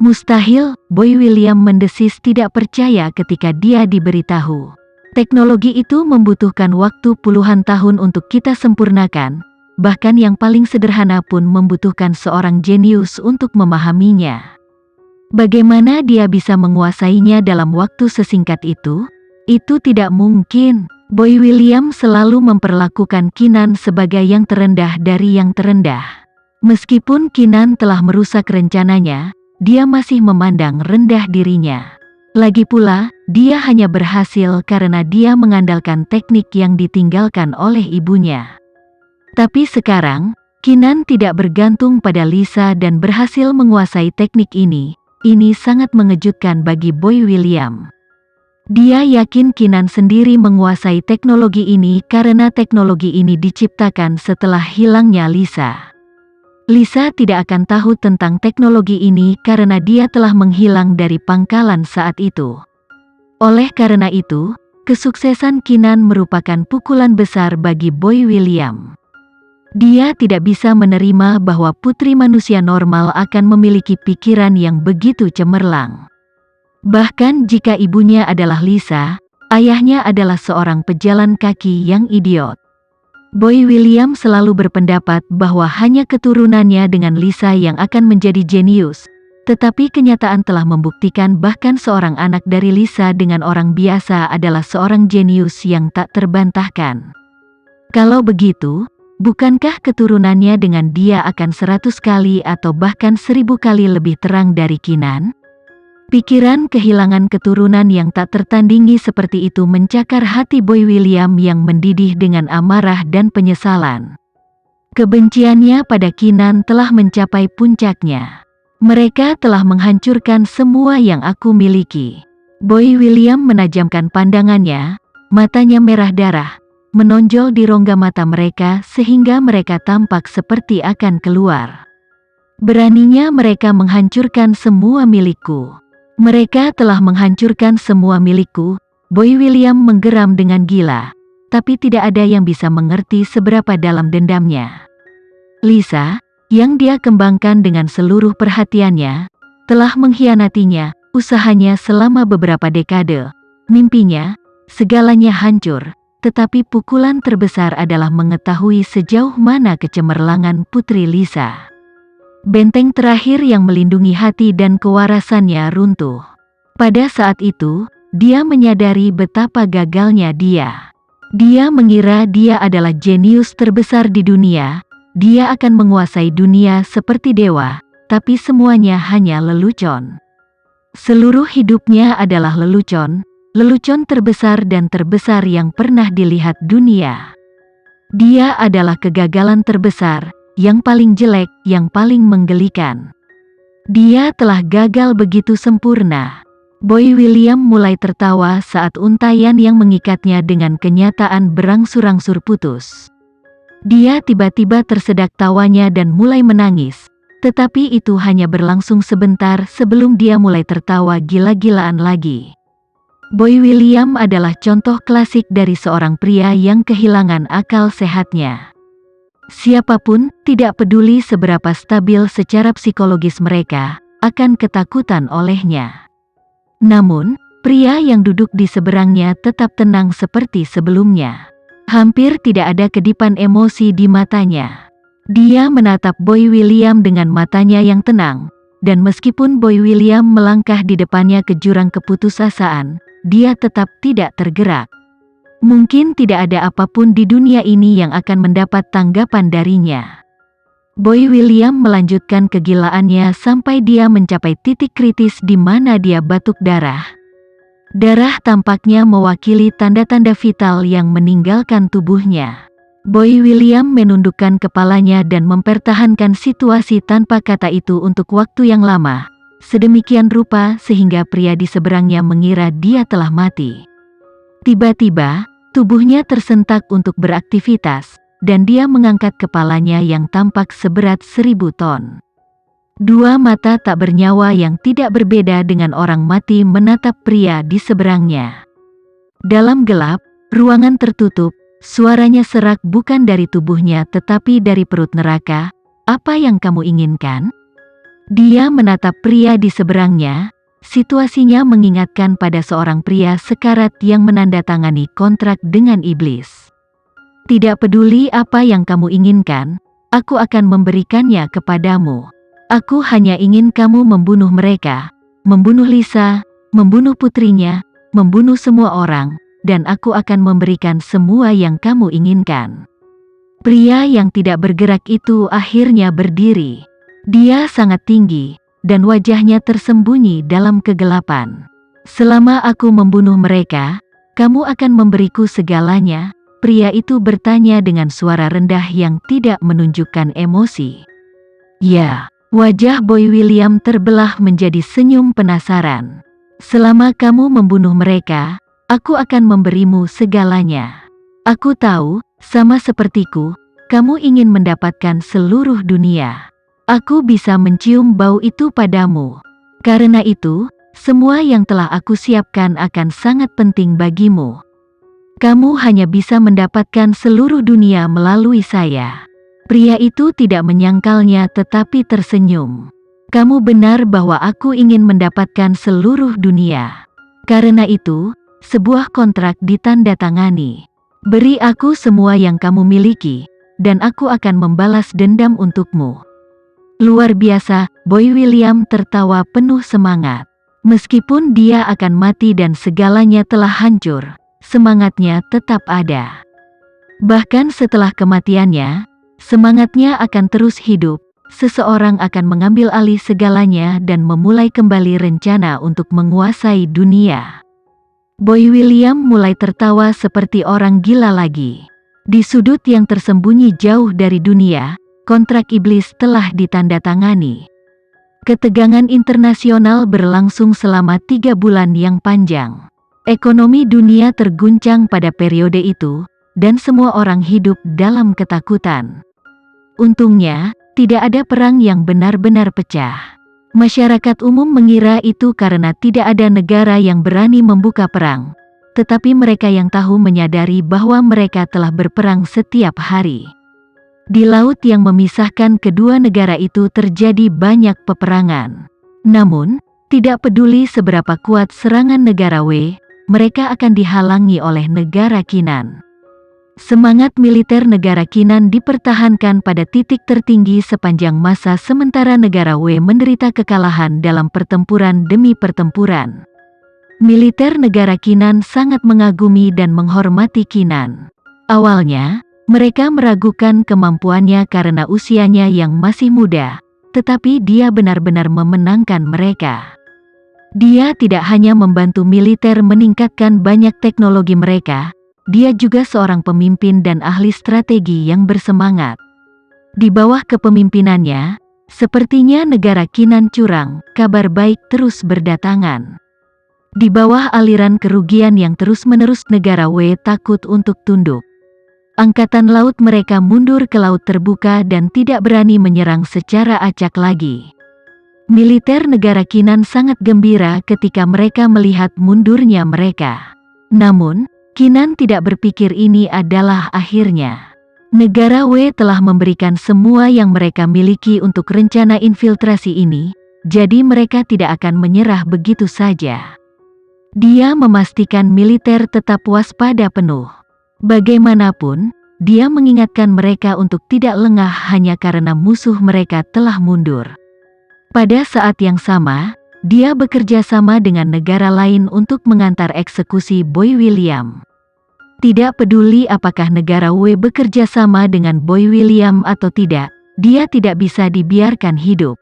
Mustahil, Boy William mendesis tidak percaya ketika dia diberitahu. Teknologi itu membutuhkan waktu puluhan tahun untuk kita sempurnakan, bahkan yang paling sederhana pun membutuhkan seorang jenius untuk memahaminya. Bagaimana dia bisa menguasainya dalam waktu sesingkat itu? Itu tidak mungkin. Boy William selalu memperlakukan Kinan sebagai yang terendah dari yang terendah. Meskipun Kinan telah merusak rencananya, dia masih memandang rendah dirinya. Lagi pula, dia hanya berhasil karena dia mengandalkan teknik yang ditinggalkan oleh ibunya. Tapi sekarang, Kinan tidak bergantung pada Lisa dan berhasil menguasai teknik ini. Ini sangat mengejutkan bagi Boy William. Dia yakin Kinan sendiri menguasai teknologi ini karena teknologi ini diciptakan setelah hilangnya Lisa. Lisa tidak akan tahu tentang teknologi ini karena dia telah menghilang dari pangkalan saat itu. Oleh karena itu, kesuksesan Kinan merupakan pukulan besar bagi Boy William. Dia tidak bisa menerima bahwa putri manusia normal akan memiliki pikiran yang begitu cemerlang. Bahkan jika ibunya adalah Lisa, ayahnya adalah seorang pejalan kaki yang idiot. Boy William selalu berpendapat bahwa hanya keturunannya dengan Lisa yang akan menjadi jenius, tetapi kenyataan telah membuktikan bahkan seorang anak dari Lisa dengan orang biasa adalah seorang jenius yang tak terbantahkan. Kalau begitu, bukankah keturunannya dengan dia akan 100 kali atau bahkan 1000 kali lebih terang dari Kinan? Pikiran kehilangan keturunan yang tak tertandingi seperti itu mencakar hati Boy William yang mendidih dengan amarah dan penyesalan. Kebenciannya pada Kinan telah mencapai puncaknya. Mereka telah menghancurkan semua yang aku miliki. Boy William menajamkan pandangannya, matanya merah darah, menonjol di rongga mata mereka sehingga mereka tampak seperti akan keluar. Beraninya mereka menghancurkan semua milikku. Mereka telah menghancurkan semua milikku. Boy William menggeram dengan gila, tapi tidak ada yang bisa mengerti seberapa dalam dendamnya. Lisa, yang dia kembangkan dengan seluruh perhatiannya, telah mengkhianatinya, usahanya selama beberapa dekade, mimpinya, segalanya hancur, tetapi pukulan terbesar adalah mengetahui sejauh mana kecemerlangan putri Lisa. Benteng terakhir yang melindungi hati dan kewarasannya runtuh. Pada saat itu, dia menyadari betapa gagalnya dia. Dia mengira dia adalah jenius terbesar di dunia, dia akan menguasai dunia seperti dewa, tapi semuanya hanya lelucon. Seluruh hidupnya adalah lelucon, lelucon terbesar dan terbesar yang pernah dilihat dunia. Dia adalah kegagalan terbesar, yang paling jelek, yang paling menggelikan. Dia telah gagal begitu sempurna. Boy William mulai tertawa saat untaian yang mengikatnya dengan kenyataan berangsur-angsur putus. Dia tiba-tiba tersedak tawanya dan mulai menangis, tetapi itu hanya berlangsung sebentar sebelum dia mulai tertawa gila-gilaan lagi. Boy William adalah contoh klasik dari seorang pria yang kehilangan akal sehatnya. Siapapun, tidak peduli seberapa stabil secara psikologis mereka, akan ketakutan olehnya. Namun, pria yang duduk di seberangnya tetap tenang seperti sebelumnya. Hampir tidak ada kedipan emosi di matanya. Dia menatap Boy William dengan matanya yang tenang, dan meskipun Boy William melangkah di depannya ke jurang keputusasaan, dia tetap tidak tergerak. Mungkin tidak ada apapun di dunia ini yang akan mendapat tanggapan darinya. Boy William melanjutkan kegilaannya sampai dia mencapai titik kritis di mana dia batuk darah. Darah tampaknya mewakili tanda-tanda vital yang meninggalkan tubuhnya. Boy William menundukkan kepalanya dan mempertahankan situasi tanpa kata itu untuk waktu yang lama, sedemikian rupa sehingga pria di seberangnya mengira dia telah mati. Tiba-tiba, tubuhnya tersentak untuk beraktivitas, dan dia mengangkat kepalanya yang tampak seberat 1000 ton. Dua mata tak bernyawa yang tidak berbeda dengan orang mati menatap pria di seberangnya. Dalam gelap, ruangan tertutup, suaranya serak bukan dari tubuhnya tetapi dari perut neraka. "Apa yang kamu inginkan?" Dia menatap pria di seberangnya. Situasinya mengingatkan pada seorang pria sekarat yang menandatangani kontrak dengan iblis. Tidak peduli apa yang kamu inginkan, aku akan memberikannya kepadamu. Aku hanya ingin kamu membunuh mereka, membunuh Lisa, membunuh putrinya, membunuh semua orang, dan aku akan memberikan semua yang kamu inginkan. Pria yang tidak bergerak itu akhirnya berdiri. Dia sangat tinggi, dan wajahnya tersembunyi dalam kegelapan. Selama aku membunuh mereka, kamu akan memberiku segalanya. Pria itu bertanya dengan suara rendah yang tidak menunjukkan emosi. Ya, wajah Boy William terbelah menjadi senyum penasaran. Selama kamu membunuh mereka, aku akan memberimu segalanya. Aku tahu, sama sepertiku, kamu ingin mendapatkan seluruh dunia. Aku bisa mencium bau itu padamu. Karena itu, semua yang telah aku siapkan akan sangat penting bagimu. Kamu hanya bisa mendapatkan seluruh dunia melalui saya. Pria itu tidak menyangkalnya tetapi tersenyum. Kamu benar bahwa aku ingin mendapatkan seluruh dunia. Karena itu, sebuah kontrak ditandatangani. Beri aku semua yang kamu miliki, dan aku akan membalas dendam untukmu. Luar biasa, Boy William tertawa penuh semangat. Meskipun dia akan mati dan segalanya telah hancur, semangatnya tetap ada. Bahkan setelah kematiannya, semangatnya akan terus hidup. Seseorang akan mengambil alih segalanya dan memulai kembali rencana untuk menguasai dunia. Boy William mulai tertawa seperti orang gila lagi. Di sudut yang tersembunyi jauh dari dunia, kontrak iblis telah ditandatangani. Ketegangan internasional berlangsung selama 3 bulan yang panjang. Ekonomi dunia terguncang pada periode itu, dan semua orang hidup dalam ketakutan. Untungnya, tidak ada perang yang benar-benar pecah. Masyarakat umum mengira itu karena tidak ada negara yang berani membuka perang, tetapi mereka yang tahu menyadari bahwa mereka telah berperang setiap hari. Di laut yang memisahkan kedua negara itu terjadi banyak peperangan. Namun, tidak peduli seberapa kuat serangan negara W, mereka akan dihalangi oleh negara Kinan. Semangat militer negara Kinan dipertahankan pada titik tertinggi sepanjang masa sementara negara W menderita kekalahan dalam pertempuran demi pertempuran. Militer negara Kinan sangat mengagumi dan menghormati Kinan. Awalnya, mereka meragukan kemampuannya karena usianya yang masih muda, tetapi dia benar-benar memenangkan mereka. Dia tidak hanya membantu militer meningkatkan banyak teknologi mereka, dia juga seorang pemimpin dan ahli strategi yang bersemangat. Di bawah kepemimpinannya, sepertinya negara Kinan curang, kabar baik terus berdatangan. Di bawah aliran kerugian yang terus-menerus negara W takut untuk tunduk. Angkatan laut mereka mundur ke laut terbuka dan tidak berani menyerang secara acak lagi. Militer negara Kinan sangat gembira ketika mereka melihat mundurnya mereka. Namun, Kinan tidak berpikir ini adalah akhirnya. Negara W telah memberikan semua yang mereka miliki untuk rencana infiltrasi ini, jadi mereka tidak akan menyerah begitu saja. Dia memastikan militer tetap waspada penuh. Bagaimanapun, dia mengingatkan mereka untuk tidak lengah hanya karena musuh mereka telah mundur. Pada saat yang sama, dia bekerja sama dengan negara lain untuk mengantar eksekusi Boy William. Tidak peduli apakah negara W bekerja sama dengan Boy William atau tidak, dia tidak bisa dibiarkan hidup.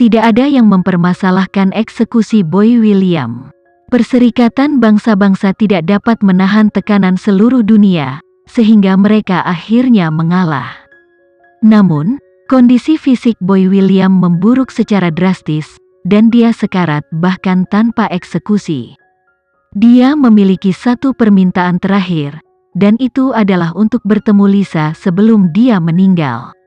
Tidak ada yang mempermasalahkan eksekusi Boy William. Perserikatan bangsa-bangsa tidak dapat menahan tekanan seluruh dunia, sehingga mereka akhirnya mengalah. Namun, kondisi fisik Boy William memburuk secara drastis, dan dia sekarat bahkan tanpa eksekusi. Dia memiliki satu permintaan terakhir, dan itu adalah untuk bertemu Lisa sebelum dia meninggal.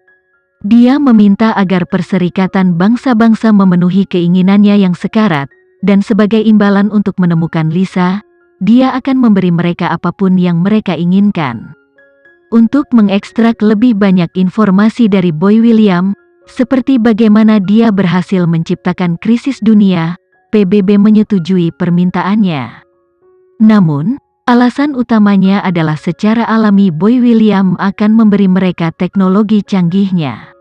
Dia meminta agar perserikatan bangsa-bangsa memenuhi keinginannya yang sekarat, dan sebagai imbalan untuk menemukan Lisa, dia akan memberi mereka apapun yang mereka inginkan. Untuk mengekstrak lebih banyak informasi dari Boy William, Seperti bagaimana dia berhasil menciptakan krisis dunia, PBB menyetujui permintaannya. Namun, alasan utamanya adalah secara alami Boy William akan memberi mereka teknologi canggihnya.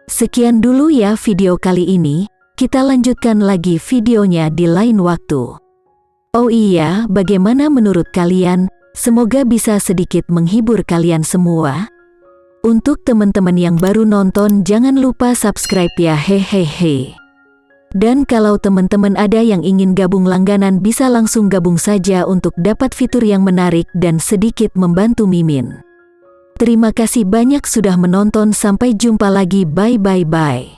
Sekian dulu ya video kali ini, kita lanjutkan lagi videonya di lain waktu. Oh iya, bagaimana menurut kalian? Semoga bisa sedikit menghibur kalian semua. Untuk teman-teman yang baru nonton jangan lupa subscribe ya hehehe. Dan kalau teman-teman ada yang ingin gabung langganan bisa langsung gabung saja untuk dapat fitur yang menarik dan sedikit membantu Mimin. Terima kasih banyak sudah menonton, sampai jumpa lagi, bye.